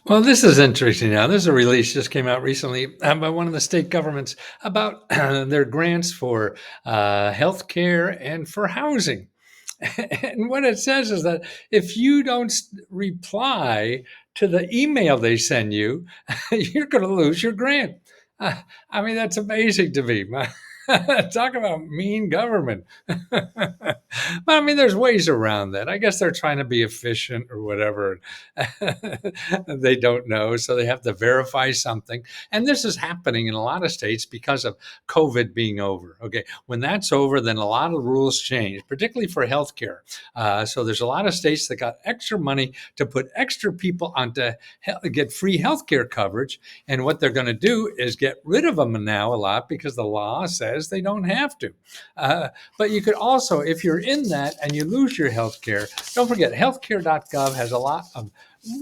Well, this is interesting now. There's a release just came out recently by one of the state governments about their grants for healthcare and for housing. And what it says is that if you don't reply to the email they send you, you're going to lose your grant. Uh, I mean, that's amazing to me. Talk about mean government. But I mean, there's ways around that. I guess they're trying to be efficient or whatever. They don't know, so they have to verify something. And this is happening in a lot of states because of COVID being over. Okay, when that's over, then a lot of rules change, particularly for healthcare. So there's a lot of states that got extra money to put extra people onto get free healthcare coverage. And what they're going to do is get rid of them now a lot because the law says they don't have to. But you could also, if you're in that and you lose your healthcare, don't forget healthcare.gov has a lot of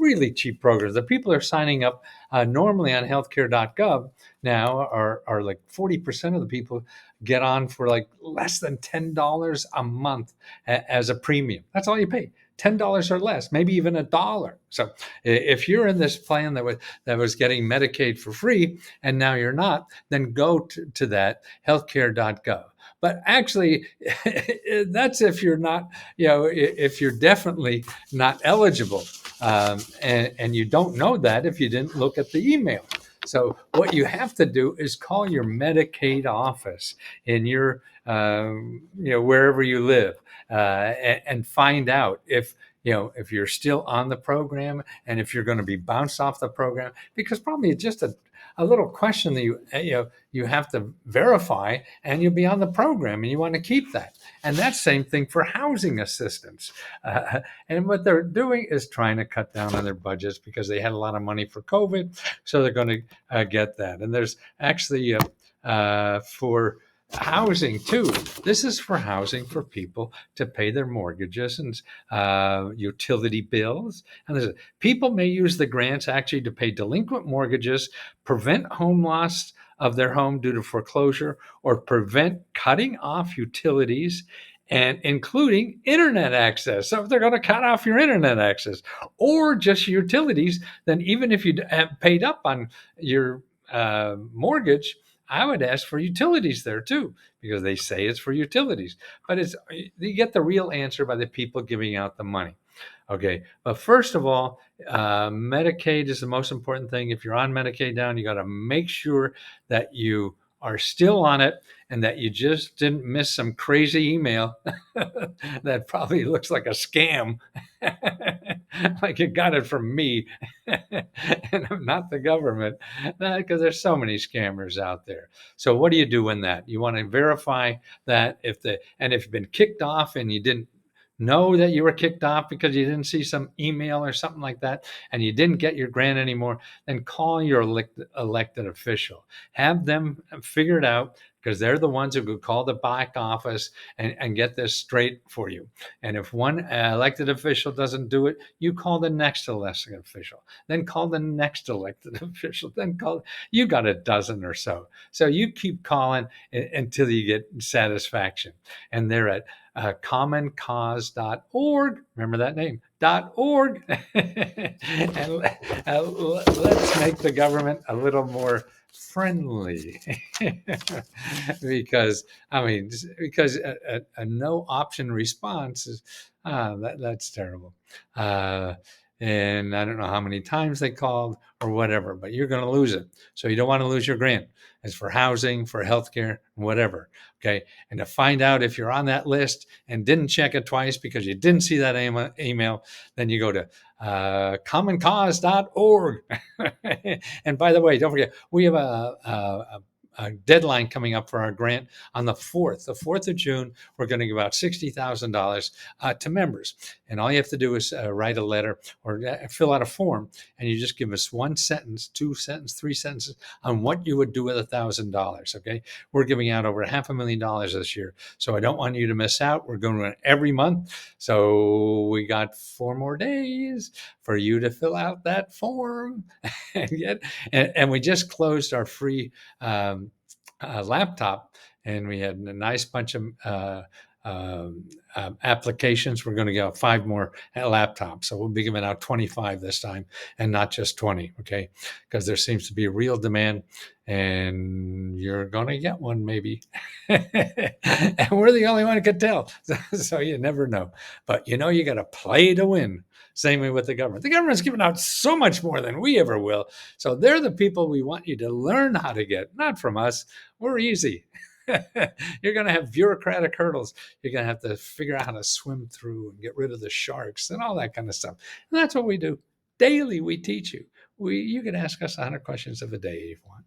really cheap programs. The people are signing up normally on healthcare.gov now are like 40% of the people get on for like less than $10 a month as a premium. That's all you pay. $10 or less, maybe even $1. So if you're in this plan that was getting Medicaid for free and now you're not, then go to that healthcare.gov. But actually, that's if you're not, if you're definitely not eligible. And you don't know that if you didn't look at the email. So what you have to do is call your Medicaid office in your, wherever you live, and find out if you're still on the program and if you're going to be bounced off the program, because probably it's just a little question that you have to verify, and you'll be on the program and you want to keep that. And that same thing for housing assistance. And what they're doing is trying to cut down on their budgets because they had a lot of money for COVID. So they're going to get that. And there's actually for housing too. This is for housing for people to pay their mortgages and utility bills. And people may use the grants actually to pay delinquent mortgages, prevent home loss of their home due to foreclosure, or prevent cutting off utilities and including internet access. So if they're going to cut off your internet access or just utilities, then even if you have paid up on your mortgage, I would ask for utilities there too, because they say it's for utilities. But you get the real answer by the people giving out the money. Okay, but first of all, Medicaid is the most important thing. If you're on Medicaid now, you got to make sure that you are still on it and that you just didn't miss some crazy email that probably looks like a scam, like you got it from me and I'm not the government, because there's so many scammers out there. So what do you do in that? You want to verify that if you've been kicked off and you didn't know that you were kicked off because you didn't see some email or something like that and you didn't get your grant anymore, then call your elected official. Have them figure it out, because they're the ones who could call the back office and get this straight for you. And if one elected official doesn't do it, you call the next elected official, then call the next elected official, then call, you got a dozen or so. So you keep calling until you get satisfaction. And they're at commoncause.org. Remember that name, .org. And let's make the government a little more friendly. because because a no option response is that's terrible. uh, and I don't know how many times they called or whatever, but you're going to lose it. So you don't want to lose your grant. It's for housing, for healthcare, whatever. Okay. And to find out if you're on that list and didn't check it twice because you didn't see that email, then you go to commoncause.org. And by the way, don't forget, we have a deadline coming up for our grant on the 4th of June. We're going to give out $60,000 to members. And all you have to do is write a letter or fill out a form. And you just give us one sentence, two sentences, three sentences on what you would do with $1,000. Okay. We're giving out over $500,000 this year. So I don't want you to miss out. We're going to run every month. So we got 4 more days for you to fill out that form. And we just closed our free laptop, and we had a nice bunch of applications. We're going to get 5 more laptops. So we'll be giving out 25 this time and not just 20. Okay. Because there seems to be a real demand and you're going to get one maybe. And we're the only one who could tell. So you never know. But you know, you got to play to win. Same way with the government. The government's giving out so much more than we ever will. So they're the people we want you to learn how to get, not from us. We're easy. You're going to have bureaucratic hurdles. You're going to have to figure out how to swim through and get rid of the sharks and all that kind of stuff. And that's what we do. Daily, we teach you. You can ask us 100 questions of a day if you want.